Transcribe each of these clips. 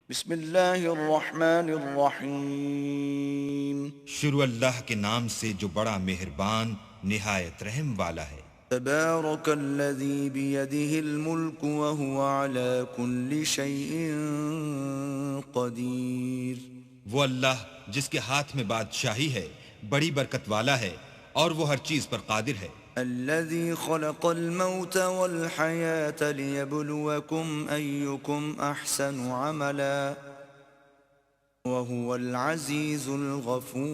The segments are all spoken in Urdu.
بسم اللہ الرحمن الرحیم شروع اللہ کے نام سے جو بڑا مہربان نہایت رحم والا ہے۔ تبارک الذی بیدہ الملک وہو علی کل شیء قدیر۔ وہ اللہ جس کے ہاتھ میں بادشاہی ہے بڑی برکت والا ہے اور وہ ہر چیز پر قادر ہے۔ الذي خلق الموت والحياة ليبلوكم أيكم أحسن عملا وهو العزيز الغفور۔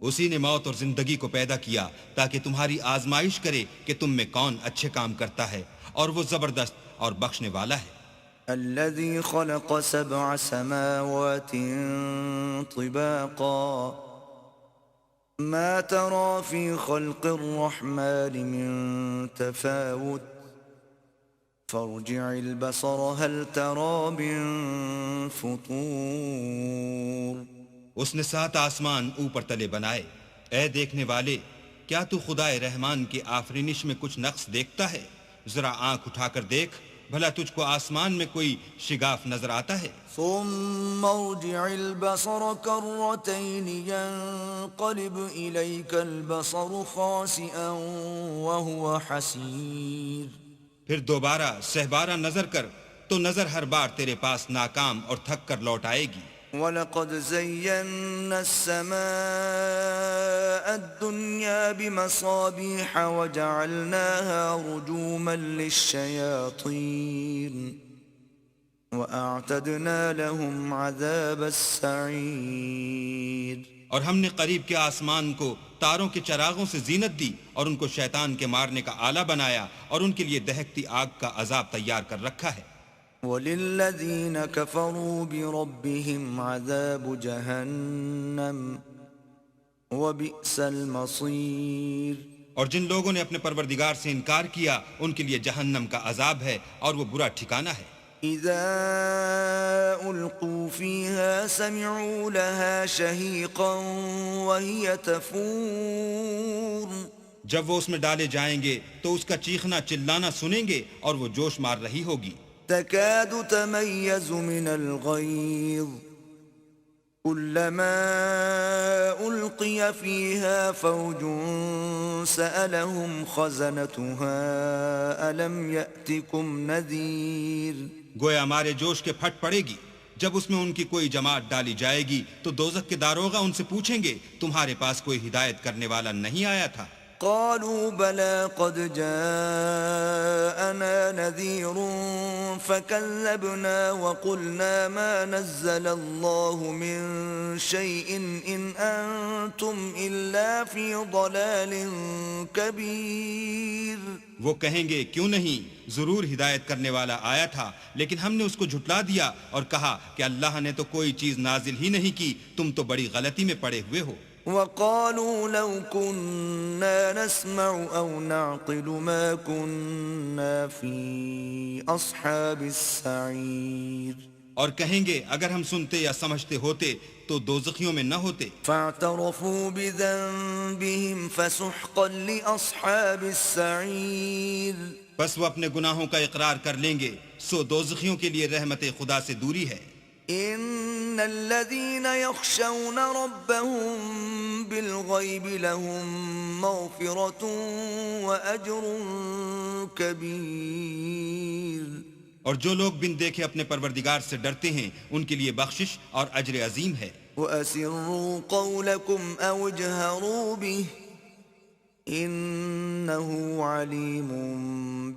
اسی نے موت اور زندگی کو پیدا کیا تاکہ تمہاری آزمائش کرے کہ تم میں کون اچھے کام کرتا ہے، اور وہ زبردست اور بخشنے والا ہے۔ الذي خلق 7 سماوات طباقا ما ترى في خلق الرحمن من تفاوت فارجع البصر هل ترى من فطور۔ اس نے 7 آسمان اوپر تلے بنائے۔ اے دیکھنے والے، کیا تو خدائے رحمان کی آفرینش میں کچھ نقص دیکھتا ہے؟ ذرا آنکھ اٹھا کر دیکھ، بھلا تجھ کو آسمان میں کوئی شگاف نظر آتا ہے؟ ثم ارجع البصر كرتين ينقلب إليك البصر خاسئا وهو حسير۔ پھر دوبارہ سہبارہ نظر کر تو نظر ہر بار تیرے پاس ناکام اور تھک کر لوٹ آئے گی۔ وَلَقَدْ زَيَّنَّا السَّمَاءَ الدُّنْيَا بِمَصَابِيحَ وَجَعَلْنَاهَا رُجُومًا لِلشَّيَاطِينِ وَأَعْتَدْنَا لَهُمْ عَذَابَ السَّعِيرِ۔ اور ہم نے قریب کے آسمان کو تاروں کے چراغوں سے زینت دی اور ان کو شیطان کے مارنے کا آلہ بنایا اور ان کے لیے دہکتی آگ کا عذاب تیار کر رکھا ہے۔ وَلِلَّذِينَ كَفَرُوا بِرَبِّهِمْ عَذَابُ جَهَنَّمَ وَبِئْسَ الْمَصِيرُ۔ اور جن لوگوں نے اپنے پروردگار سے انکار کیا ان کے لیے جہنم کا عذاب ہے اور وہ برا ٹھکانہ ہے۔ اذا القوا فيها سمعوا لها شهيقا وهي تفور۔ جب وہ اس میں ڈالے جائیں گے تو اس کا چیخنا چلانا سنیں گے اور وہ جوش مار رہی ہوگی۔ تكاد تميز من الغيظ كلما ألقي فيها فوج سألهم خزنتها ألم يأتكم نذير۔ گویا ہمارے جوش کے پھٹ پڑے گی۔ جب اس میں ان کی کوئی جماعت ڈالی جائے گی تو دوزخ کے داروغہ ان سے پوچھیں گے تمہارے پاس کوئی ہدایت کرنے والا نہیں آیا تھا؟ قالوا بلى قد جاءنا نذير فكذبنا وقلنا ما نزل الله من شيء إن أنتم إلا في ضلال كبير۔ وہ کہیں گے کیوں نہیں، ضرور ہدایت کرنے والا آیا تھا، لیکن ہم نے اس کو جھٹلا دیا اور کہا کہ اللہ نے تو کوئی چیز نازل ہی نہیں کی، تم تو بڑی غلطی میں پڑے ہوئے ہو۔ وقالوا لو كنا نسمع أو نعقل ما كنا في أصحاب السعير۔ اور کہیں گے اگر ہم سنتے یا سمجھتے ہوتے تو دوزخیوں میں نہ ہوتے۔ فاعترفوا بذنبهم فسحقا لأصحاب السعير۔ بس وہ اپنے گناہوں کا اقرار کر لیں گے، سو دوزخیوں کے لیے رحمت خدا سے دوری ہے۔ ان الذين يخشون ربهم بالغيب لهم مغفرة واجر كبير۔ اور جو لوگ بن دیکھے اپنے پروردگار سے ڈرتے ہیں ان کے لیے بخشش اور اجر عظیم ہے۔ واسروا قولكم او اجهروا به انه عليم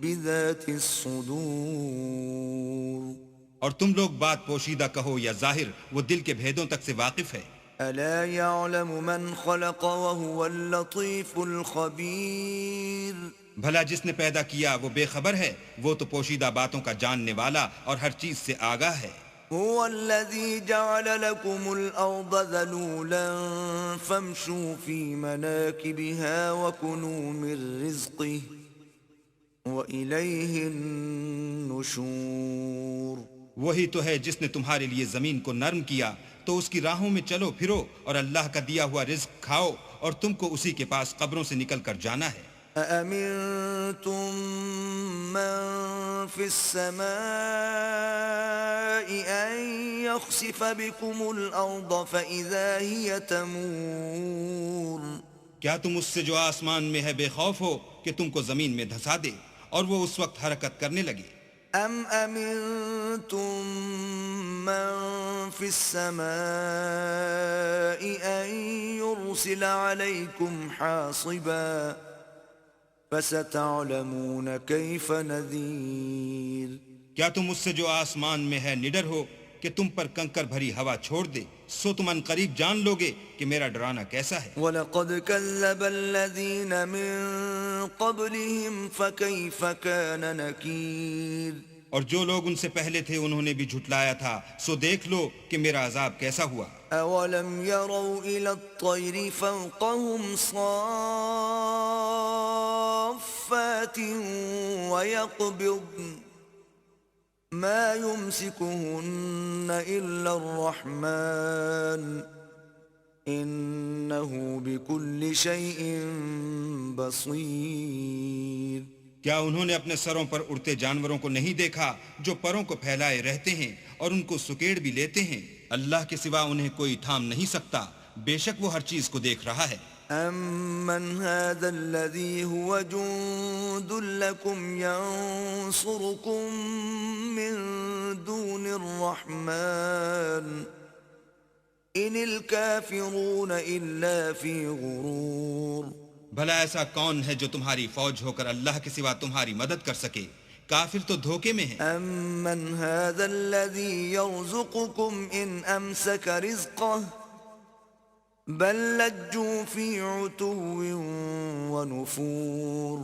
بذات الصدور۔ اور تم لوگ بات پوشیدہ کہو یا ظاہر، وہ دل کے بھیدوں تک سے واقف ہے۔ الا يعلم من خلق وهو اللطيف الخبير۔ بھلا جس نے پیدا کیا وہ بے خبر ہے، وہ تو پوشیدہ باتوں کا جاننے والا اور ہر چیز سے آگاہ ہے۔ هو الذي جعل لكم الأرض ذلولا فامشوا في مناكبها وكلوا من رزقه وإليه النشور۔ وہی تو ہے جس نے تمہارے لیے زمین کو نرم کیا تو اس کی راہوں میں چلو پھرو اور اللہ کا دیا ہوا رزق کھاؤ، اور تم کو اسی کے پاس قبروں سے نکل کر جانا ہے۔ أأمنتم من في السماء أن يخسف بكم الأرض فإذا هي تمور کیا تم اس سے جو آسمان میں ہے بے خوف ہو کہ تم کو زمین میں دھسا دے اور وہ اس وقت حرکت کرنے لگے؟ أم أمنتم من في السماء أن يرسل عليكم حاصبا فستعلمون كيف نذير کیا تم اس سے جو آسمان میں ہے نڈر ہو کہ تم پر کنکر بھری ہوا چھوڑ دے؟ سو تم ان قریب جان لوگے کہ میرا ڈرانا کیسا ہے۔ وَلَقَدْ كَذَّبَ الَّذِينَ مِن قَبْلِهِمْ فَكَيْفَ كَانَ نَكِيرٌ اور جو لوگ ان سے پہلے تھے انہوں نے بھی جھٹلایا تھا، سو دیکھ لو کہ میرا عذاب کیسا ہوا۔ أَوَلَمْ يَرَوْا إِلَى الطَّيْرِ فَوْقَهُمْ صَافَّاتٍ وَيَقْبِضْنَ مَا يُمْسِكُهُنَّ إِلَّا الرَّحْمَنُ إِنَّهُ بِكُلِّ شَيْءٍ بَصِيرٌ کیا انہوں نے اپنے سروں پر اڑتے جانوروں کو نہیں دیکھا جو پروں کو پھیلائے رہتے ہیں اور ان کو سکیڑ بھی لیتے ہیں؟ اللہ کے سوا انہیں کوئی تھام نہیں سکتا، بے شک وہ ہر چیز کو دیکھ رہا ہے۔ أَمَّنْ هَذَا الَّذِي هُوَ جُندٌ لَكُمْ يَنصُرُكُم مِّن دُونِ الرَّحْمَنِ إِنِ الْكَافِرُونَ إِلَّا فِي غُرُورٍ بھلا ایسا کون ہے جو تمہاری فوج ہو کر اللہ کے سوا تمہاری مدد کر سکے؟ کافر تو دھوکے میں ہیں۔ أَمَّنْ هَذَا الَّذِي يَرْزُقُكُمْ إِنْ أَمْسَكَ رِزْقَهُ بَل لَجُّوا فِي عُتُوٍّ وَنُفُورٍ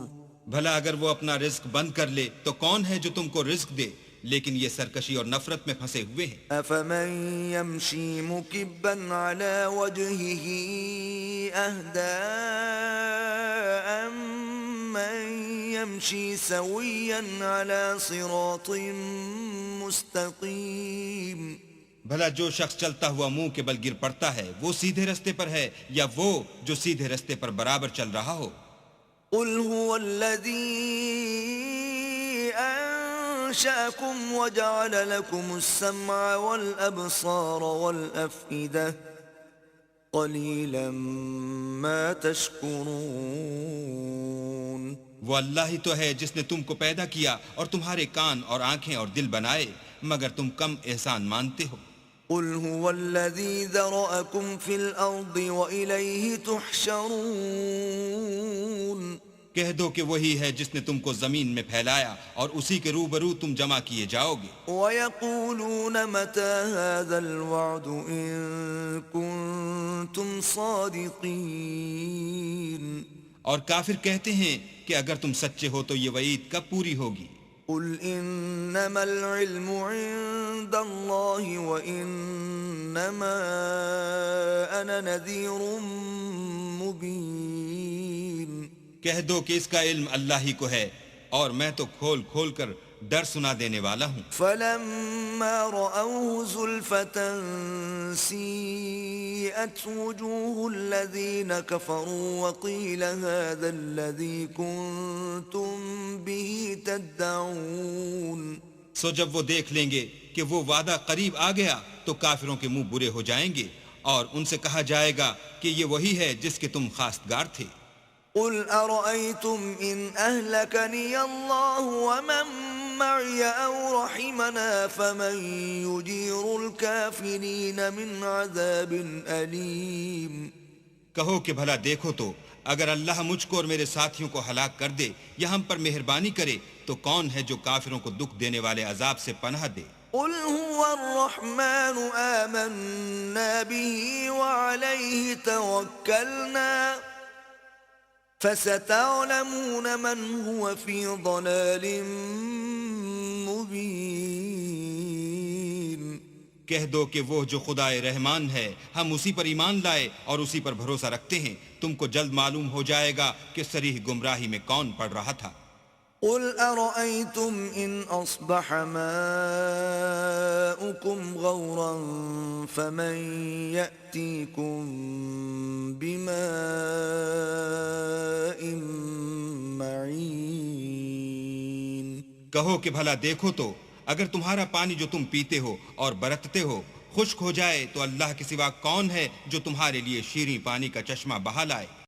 بھلا اگر وہ اپنا رزق بند کر لے تو کون ہے جو تم کو رزق دے؟ لیکن یہ سرکشی اور نفرت میں پھنسے ہوئے ہیں۔ أَفَمَن يَمْشِي مُكِبًّا عَلَى وَجْهِهِ أَهْدَىٰ أَمَّن يَمْشِي سَوِيًّا عَلَى صِرَاطٍ مُّسْتَقِيمٍ بھلا جو شخص چلتا ہوا منہ کے بل گر پڑتا ہے وہ سیدھے رستے پر ہے یا وہ جو سیدھے رستے پر برابر چل رہا ہو؟ قُلْ هُوَ الَّذِي أَنشَأَكُمْ وَجَعَلَ لَكُمُ السَّمْعَ وَالْأَبْصَارَ وَالْأَفْئِدَةَ قَلِيلًا مَا تَشْكُرُونَ وہ اللہ ہی تو ہے جس نے تم کو پیدا کیا اور تمہارے کان اور آنکھیں اور دل بنائے، مگر تم کم احسان مانتے ہو۔ قُلْ هُوَ الَّذِي ذَرَأَكُمْ فِي الْأَرْضِ وَإِلَيْهِ تُحْشَرُونَ کہہ دو کہ وہی ہے جس نے تم کو زمین میں پھیلایا اور اسی کے روبرو تم جمع کیے جاؤ گے۔ وَيَقُولُونَ مَتَى هَذَا الْوَعْدُ إِن كُنتُمْ صَادِقِينَ اور کافر کہتے ہیں کہ اگر تم سچے ہو تو یہ وعید کب پوری ہوگی؟ قُلْ إِنَّمَا الْعِلْمُ عِندَ اللَّهِ وَإِنَّمَا أَنَا نَذِيرٌ مُّبِينٌ کہہ دو کہ اس کا علم اللہ ہی کو ہے اور میں تو کھول کھول کر ڈر سنا دینے والا ہوں۔ فَلَمَّا رَأَوْهُ زُلْفَةً سِيئَتْ وُجُوهُ الَّذِينَ كَفَرُوا وَقِيلَ هَذَا الَّذِي كُنتُم بِهِ تَدَّعُونَ سو جب وہ دیکھ لیں گے کہ وہ وعدہ قریب آ گیا تو کافروں کے منہ برے ہو جائیں گے اور ان سے کہا جائے گا کہ یہ وہی ہے جس کے تم خواستگار تھے۔ قُلْ أَرَأَيْتُمْ إِنْ أَهْلَكَنِيَ اللَّهُ وَمَن مَّعِيَ أَوْ رَحِمَنَا فَمَن يُجِيرُ الْكَافِرِينَ مِنْ عَذَابٍ أَلِيمٍ کہو کہ بھلا دیکھو تو اگر اللہ مجھ کو اور میرے ساتھیوں کو ہلاک کر دے یا ہم پر مہربانی کرے تو کون ہے جو کافروں کو دکھ دینے والے عذاب سے پناہ دے؟ قُلْ هُوَ الرَّحْمَنُ آمَنَّا بِهِ وَعَلَيْهِ تَوَكَّلْنَا فَسَتَعْلَمُونَ مَنْ هُوَ فِي ضَلَالٍ مُّبِينٍ کہہ دو کہ وہ جو خدائے رحمان ہے ہم اسی پر ایمان لائے اور اسی پر بھروسہ رکھتے ہیں، تم کو جلد معلوم ہو جائے گا کہ صریح گمراہی میں کون پڑ رہا تھا۔ قُلْ أَرَأَيْتُمْ إِنْ أَصْبَحَ مَاؤُكُمْ غَوْرًا فَمَن يَأْتِيكُم بِمَاءٍ کہو کہ بھلا دیکھو تو اگر تمہارا پانی جو تم پیتے ہو اور برتتے ہو خشک ہو جائے تو اللہ کے سوا کون ہے جو تمہارے لیے شیریں پانی کا چشمہ بہا لائے